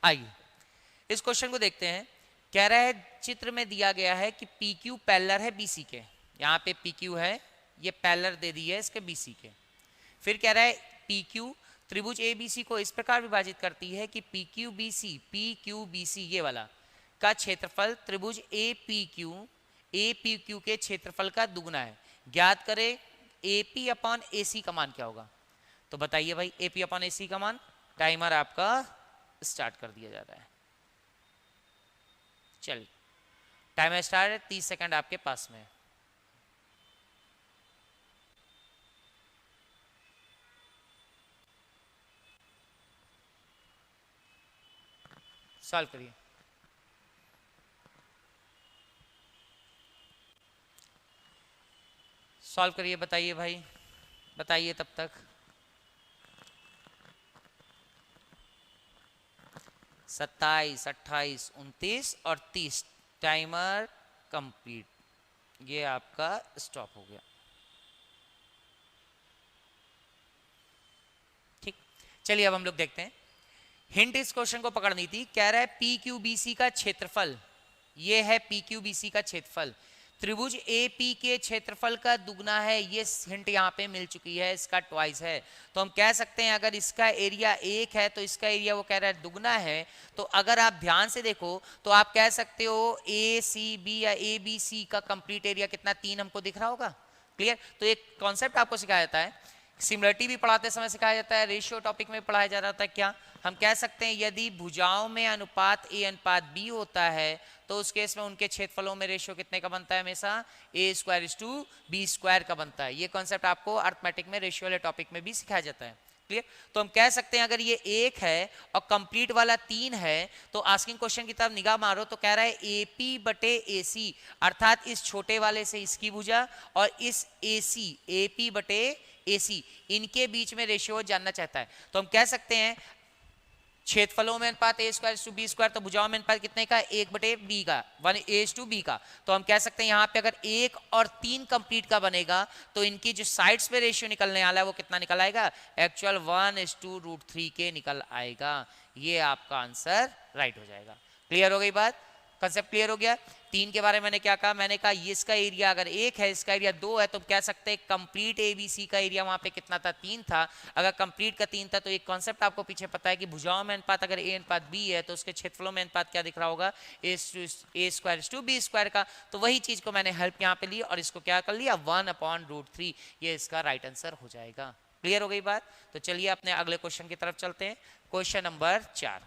आइए इस क्वेश्चन को देखते हैं। कह रहा है चित्र में दिया गया है कि पी क्यू पैरेलल है बीसी के, यहाँ पे पी क्यू है, ये पैरेलल दे दी है इसके बीसी के। फिर कह रहा है पी क्यू त्रिभुज ए बी सी को इस प्रकार विभाजित करती है कि पी क्यू बी सी ये वाला का क्षेत्रफल त्रिभुज ए पी क्यू के क्षेत्रफल का दुगना है। ज्ञात करें ए पी अपॉन ए सी का मान क्या होगा। तो बताइए भाई ए पी अपॉन ए सी का मान। टाइमर आपका स्टार्ट कर दिया जा रहा है। चलिए टाइमर स्टार्ट है, 30 सेकंड आपके पास में है। सॉल्व करिए। सॉल्व करिए, बताइए भाई, बताइए तब तक। 27, 28, 29 और 30। Timer complete. ये आपका स्टॉप हो गया। ठीक, चलिए अब हम लोग देखते हैं। हिंट इस क्वेश्चन को पकड़नी थी। कह रहा है पी क्यू बी सी का क्षेत्रफल, ये है पी क्यू बी सी का क्षेत्रफल त्रिभुज ए पी के क्षेत्रफल का दुगना है। ये हिंट यहाँ पे मिल चुकी है, इसका ट्वाइस है। तो हम कह सकते हैं अगर इसका एरिया 1 है तो इसका एरिया वो कह रहा है दुगना है। तो अगर आप ध्यान से देखो तो आप कह सकते हो ए सी बी या ए बी सी का कंप्लीट एरिया कितना, 3 हमको दिख रहा होगा। क्लियर। तो एक कॉन्सेप्ट आपको सिखाया जाता है, सिमिलरिटी भी पढ़ाते समय सिखाया जाता है, रेशियो टॉपिक में पढ़ाया जा रहा था। क्या हम कह सकते हैं यदि भुजाओं में अनुपात ए अनुपात बी होता है तो उस केस में उनके क्षेत्रफलों में रेशियो कितने का बनता है, हमेशा A square is to B square का बनता है। ये कॉन्सेप्ट आपको अर्थमेटिक में रेशियो वाले टॉपिक में भी सिखाया जाता है। क्लियर। तो हम कह सकते हैं अगर ये 1 है और कंप्लीट वाला 3 है तो आस्किंग क्वेश्चन की तरफ निगाह मारो तो कह रहा है एपी बटे एसी, अर्थात इस छोटे वाले से इसकी भुजा और इस एसी एपी बटे एसी इनके बीच में रेशियो जानना चाहता है। तो हम कह सकते हैं क्षेत्रफलों में अनुपात ए स्क्वायर टू बी स्क्वायर, तो भुजाओं में अनुपात कितने का, 1 बटे बी का, 1 ए टू बी का। तो हम कह सकते हैं यहाँ पे अगर 1 और 3 कंप्लीट का बनेगा तो इनकी जो साइड्स पे रेशियो निकलने वाला है वो कितना निकल आएगा, एक्चुअल 1:√3 के निकल आएगा। ये आपका आंसर राइट हो जाएगा। क्लियर हो गई बात, कंसेप्ट क्लियर हो गया। 3 के बारे में मैंने क्या कहा, मैंने कहा ये इसका एरिया अगर 1 है इसका एरिया 2 है तो कह सकते हैं कंप्लीट एबीसी का एरिया वहां पे कितना था, 3 था। अगर कंप्लीट का 3 था तो एक कॉन्सेप्ट आपको पीछे पता है कि भुजाओं में अनुपात अगर ए अनुपात बी है तो उसके क्षेत्रफलों में अनुपात क्या दिख रहा होगा, ए स्क्वायर टू बी स्क्वायर का। तो वही चीज को मैंने हेल्प यहाँ पे ली और इसको क्या कर लिया, 1/√3। ये इसका राइट आंसर हो जाएगा। क्लियर हो गई बात। तो चलिए अपने अगले क्वेश्चन की तरफ चलते हैं। Question number 4।